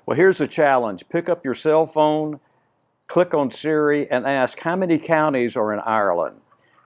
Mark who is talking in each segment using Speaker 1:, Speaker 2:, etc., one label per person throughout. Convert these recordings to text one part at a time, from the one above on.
Speaker 1: Well, here's the challenge. Pick up your cell phone, click on Siri, and ask how many counties are in Ireland.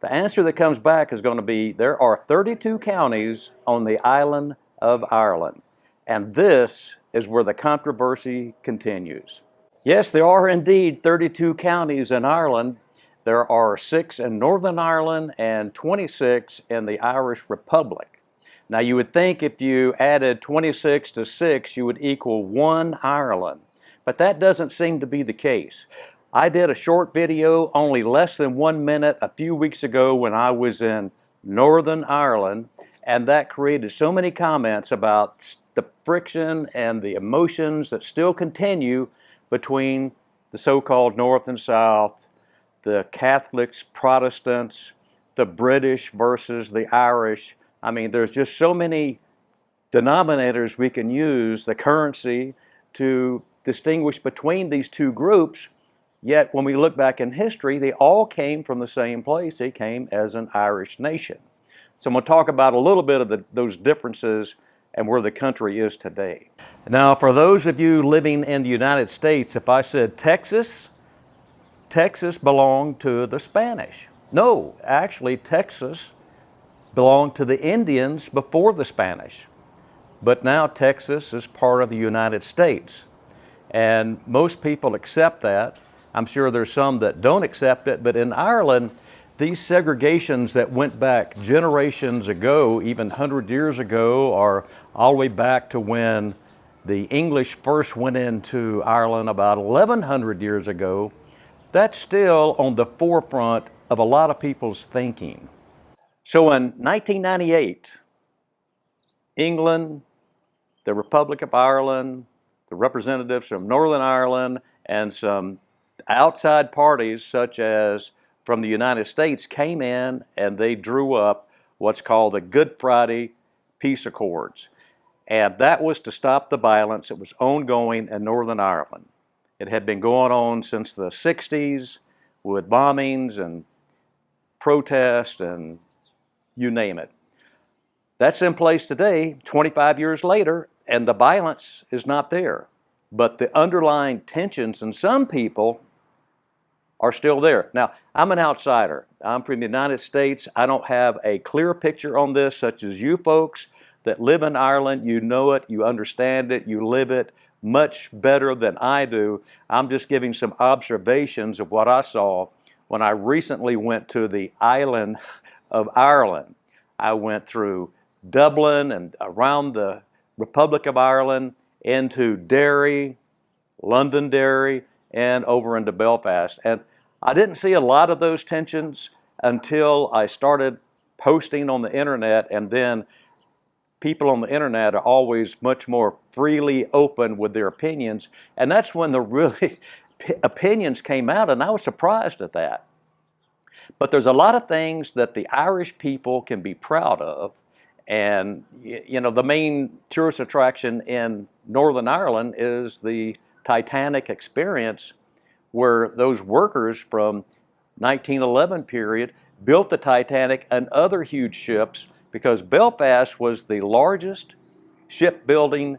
Speaker 1: The answer that comes back is going to be there are 32 counties on the island of Ireland. And this is where the controversy continues. Yes, there are indeed 32 counties in Ireland. There are 6 in Northern Ireland and 26 in the Irish Republic. Now, you would think if you added 26 to 6, you would equal 1 Ireland, but that doesn't seem to be the case. I did a short video, only less than 1 minute, a few weeks ago when I was in Northern Ireland, and that created so many comments about the friction and the emotions that still continue between the so-called North and South, the Catholics, Protestants, the British versus the Irish. I mean, there's just so many denominators we can use, the currency, to distinguish between these two groups. Yet when we look back in history, they all came from the same place. They came as an Irish nation. So I'm going to talk about a little bit of those differences and where the country is today. Now, for those of you living in the United States, if I said Texas, Texas belonged to the Spanish. No, actually, Texas belonged to the Indians before the Spanish. But now Texas is part of the United States. And most people accept that. I'm sure there's some that don't accept it, but in Ireland, these segregations that went back generations ago, even 100 years ago, or all the way back to when the English first went into Ireland about 1100 years ago, that's still on the forefront of a lot of people's thinking. So in 1998, England, the Republic of Ireland, the representatives from Northern Ireland, and some outside parties such as from the United States came in and they drew up what's called the Good Friday Peace Accords. And that was to stop the violence that was ongoing in Northern Ireland. It had been going on since the 60s with bombings and protests and you name it. That's in place today, 25 years later, and the violence is not there. But the underlying tensions in some people are still there. Now, I'm an outsider. I'm from the United States. I don't have a clear picture on this, such as you folks that live in Ireland. You know it, you understand it, you live it much better than I do. I'm just giving some observations of what I saw when I recently went to the island of Ireland. I went through Dublin and around the Republic of Ireland into Derry, Londonderry, and over into Belfast. And I didn't see a lot of those tensions until I started posting on the internet, and then people on the internet are always much more freely open with their opinions, and that's when the really opinions came out, and I was surprised at that. But there's a lot of things that the Irish people can be proud of, and you know, the main tourist attraction in Northern Ireland is the Titanic experience, where those workers from 1911 period built the Titanic and other huge ships, because Belfast was the largest shipbuilding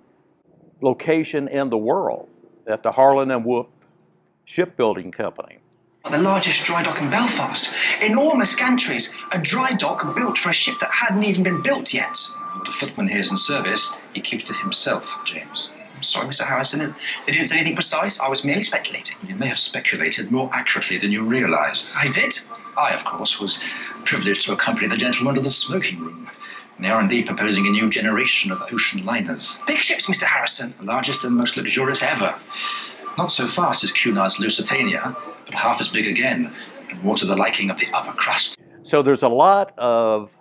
Speaker 1: location in the world at the Harland and Wolff Shipbuilding Company.
Speaker 2: The largest dry dock in Belfast. Enormous gantries. A dry dock built for a ship that hadn't even been built yet.
Speaker 3: What a footman hears in service, he keeps to himself, James.
Speaker 2: I'm sorry, Mr. Harrison. They didn't say anything precise. I was merely speculating.
Speaker 3: You may have speculated more accurately than you realised.
Speaker 2: I did?
Speaker 3: I, of course, was privileged to accompany the gentleman to the smoking room. They are indeed proposing a new generation of ocean liners.
Speaker 2: Big ships, Mr. Harrison.
Speaker 3: The largest and most luxurious ever. Not so fast as Cunard's Lusitania, but half as big again, and more to the liking of the upper crust.
Speaker 1: So there's a lot of,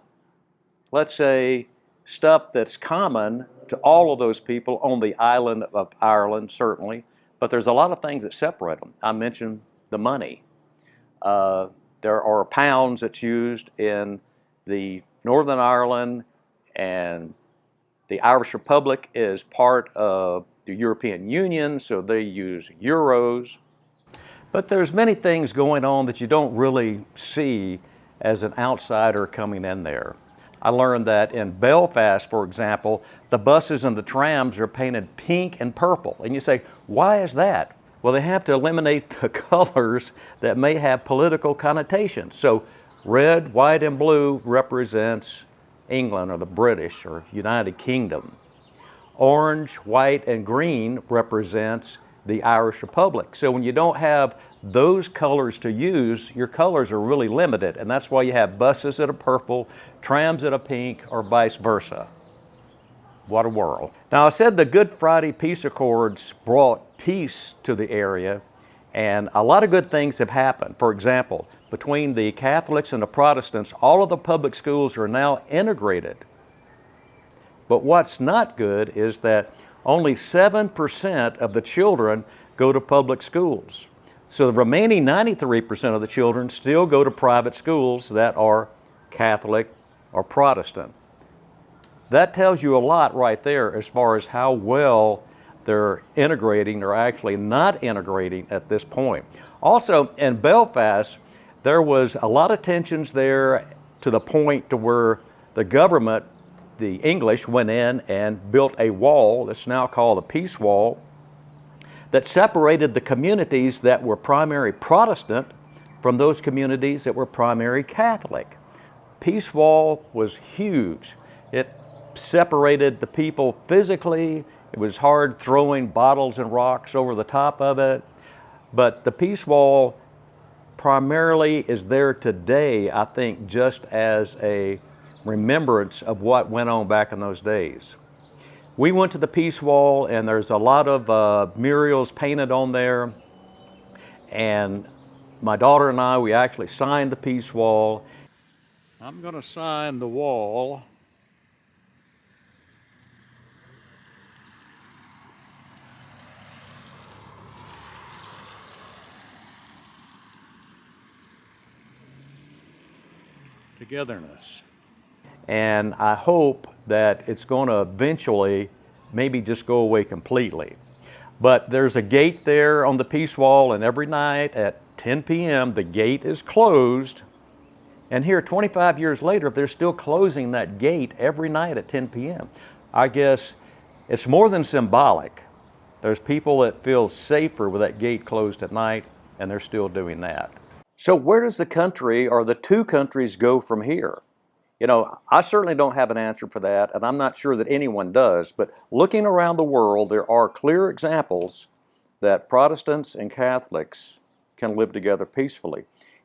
Speaker 1: let's say, stuff that's common to all of those people on the island of Ireland, certainly, but there's a lot of things that separate them. I mentioned the money. There are pounds that's used in the Northern Ireland, and the Irish Republic is part of the European Union, so they use euros. But there's many things going on that you don't really see as an outsider coming in there. I learned that in Belfast, for example, the buses and the trams are painted pink and purple. And you say, why is that? Well, they have to eliminate the colors that may have political connotations. So red, white, and blue represents England or the British or United Kingdom. Orange, white, and green represents the Irish Republic. So when you don't have those colors to use, your colors are really limited, and that's why you have buses that are purple, trams that are pink, or vice versa. What a world. Now, I said the Good Friday Peace Accords brought peace to the area, and a lot of good things have happened. For example, between the Catholics and the Protestants, all of the public schools are now integrated. But what's not good is that only 7% of the children go to public schools. So the remaining 93% of the children still go to private schools that are Catholic or Protestant. That tells you a lot right there as far as how well they're integrating or actually not integrating at this point. Also, in Belfast, there was a lot of tensions there to the point to where the government, the English, went in and built a wall that's now called the Peace Wall that separated the communities that were primary Protestant from those communities that were primary Catholic. Peace Wall was huge. It separated the people physically. It was hard throwing bottles and rocks over the top of it. But the Peace Wall primarily is there today, I think, just as a remembrance of what went on back in those days. We went to the Peace Wall, and there's a lot of murals painted on there. And my daughter and I, we actually signed the Peace Wall. I'm going to sign the wall. Togetherness. And I hope that it's going to eventually maybe just go away completely. But there's a gate there on the Peace Wall, and every night at 10 p.m. the gate is closed. And here 25 years later, they're still closing that gate every night at 10 p.m. I guess it's more than symbolic. There's people that feel safer with that gate closed at night, and they're still doing that. So where does the country or the two countries go from here? You know, I certainly don't have an answer for that, and I'm not sure that anyone does, but looking around the world, there are clear examples that Protestants and Catholics can live together peacefully.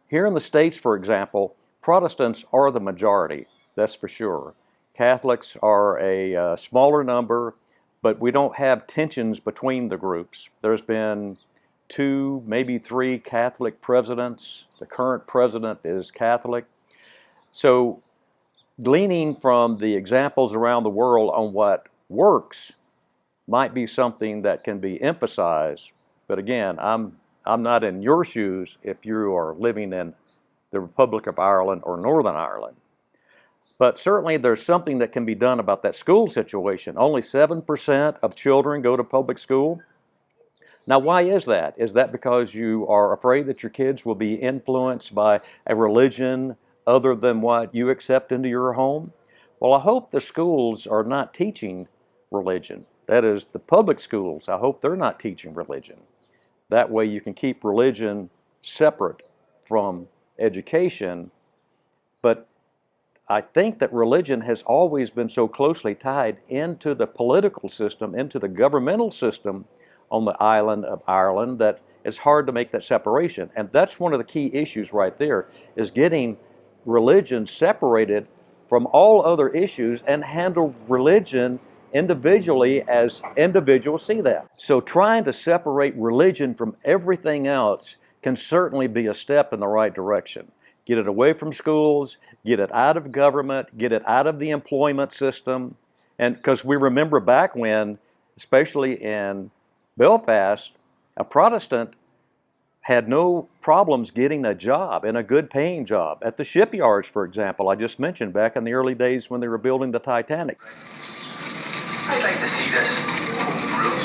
Speaker 1: Here in the States, for example, Protestants are the majority, that's for sure. Catholics are a smaller number, but we don't have tensions between the groups. There's been 2, maybe 3 Catholic presidents. The current president is Catholic. So gleaning from the examples around the world on what works might be something that can be emphasized. But again, I'm not in your shoes if you are living in the Republic of Ireland or Northern Ireland. But certainly there's something that can be done about that school situation. Only 7% of children go to public school. Now, why is that? Is that because you are afraid that your kids will be influenced by a religion other than what you accept into your home? Well, I hope the schools are not teaching religion. That is, the public schools, I hope they're not teaching religion. That way you can keep religion separate from education. But I think that religion has always been so closely tied into the political system, into the governmental system on the island of Ireland, that it's hard to make that separation. And that's one of the key issues right there, is getting religion separated from all other issues and handle religion individually as individuals see that. So trying to separate religion from everything else can certainly be a step in the right direction. Get it away from schools, get it out of government, get it out of the employment system. And because we remember back when, especially in Belfast, a Protestant had no problems getting a job, and a good paying job. At the shipyards, for example, I just mentioned back in the early days when they were building the Titanic.
Speaker 4: I'd like to see this home rule.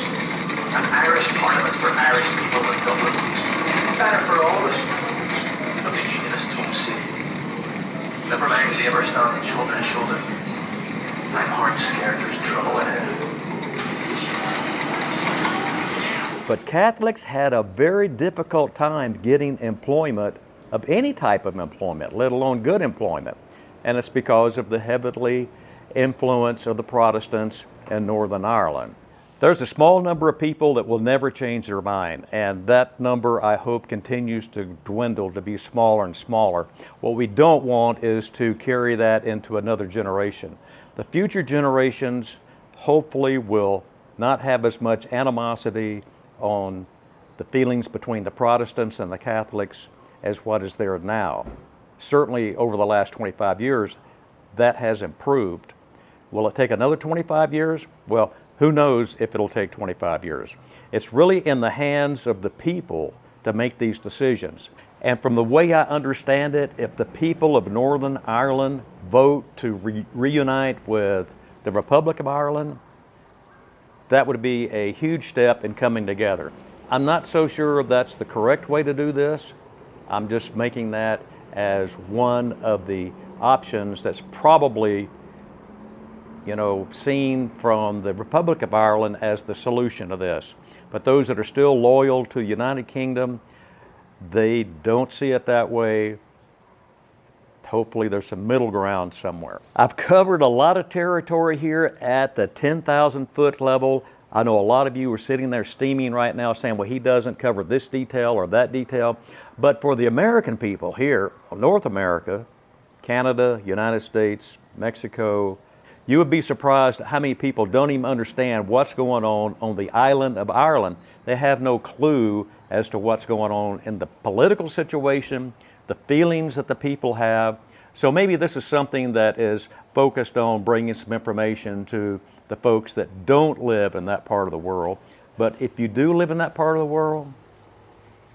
Speaker 4: An Irish parliament for Irish people in Dublin. Better for all of us. But the unionists don't see. Liberal and Labour stand shoulder to shoulder. I'm hard scared there's trouble ahead.
Speaker 1: But Catholics had a very difficult time getting employment of any type of employment, let alone good employment. And it's because of the heavily influence of the Protestants in Northern Ireland. There's a small number of people that will never change their mind, and that number, I hope, continues to dwindle, to be smaller and smaller. What we don't want is to carry that into another generation. The future generations hopefully will not have as much animosity on the feelings between the Protestants and the Catholics as what is there now. Certainly over the last 25 years, that has improved. Will it take another 25 years? Well, who knows if it'll take 25 years. It's really in the hands of the people to make these decisions. And from the way I understand it, if the people of Northern Ireland vote to reunite with the Republic of Ireland, that would be a huge step in coming together. I'm not so sure that's the correct way to do this. I'm just making that as one of the options that's probably, seen from the Republic of Ireland as the solution to this. But those that are still loyal to the United Kingdom, they don't see it that way. Hopefully there's some middle ground somewhere. I've covered a lot of territory here at the 10,000 foot level. I know a lot of you are sitting there steaming right now saying, well, he doesn't cover this detail or that detail. But for the American people here, North America, Canada, United States, Mexico, you would be surprised at how many people don't even understand what's going on the island of Ireland. They have no clue as to what's going on in the political situation, the feelings that the people have. So maybe this is something that is focused on bringing some information to the folks that don't live in that part of the world. But if you do live in that part of the world,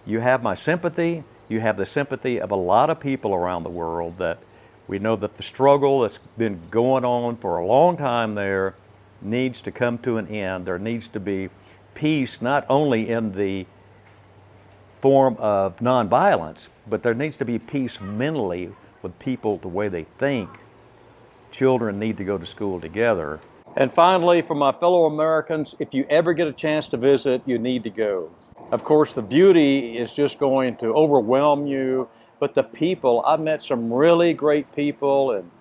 Speaker 1: you have my sympathy. You have the sympathy of a lot of people around the world that we know that the struggle that's been going on for a long time there needs to come to an end. There needs to be peace, not only in the form of nonviolence, but there needs to be peace mentally with people, the way they think. Children need to go to school together. And finally, for my fellow Americans, if you ever get a chance to visit, you need to go. Of course, the beauty is just going to overwhelm you, but the people, I've met some really great people, and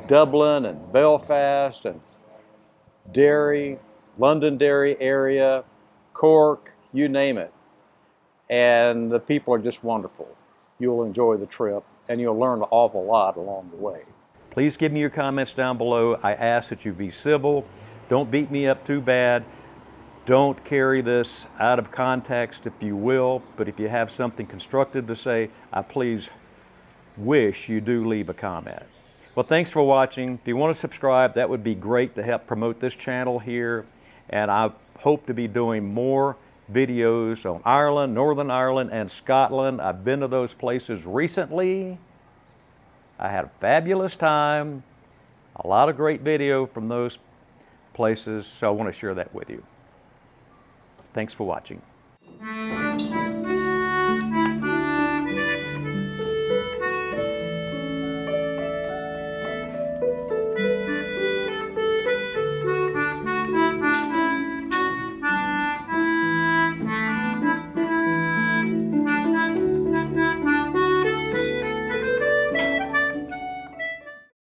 Speaker 1: Dublin and Belfast and Derry, Londonderry area, Cork, you name it. And the people are just wonderful. You'll enjoy the trip and you'll learn an awful lot along the way. Please give me your comments down below. I ask that you be civil. Don't beat me up too bad. Don't carry this out of context, if you will. But if you have something constructive to say, I please wish you do leave a comment. Well, thanks for watching. If you want to subscribe, that would be great to help promote this channel here. And I hope to be doing more videos on Ireland, Northern Ireland, and Scotland. I've been to those places recently. I had a fabulous time. A lot of great video from those places, so I want to share that with you. Thanks for watching.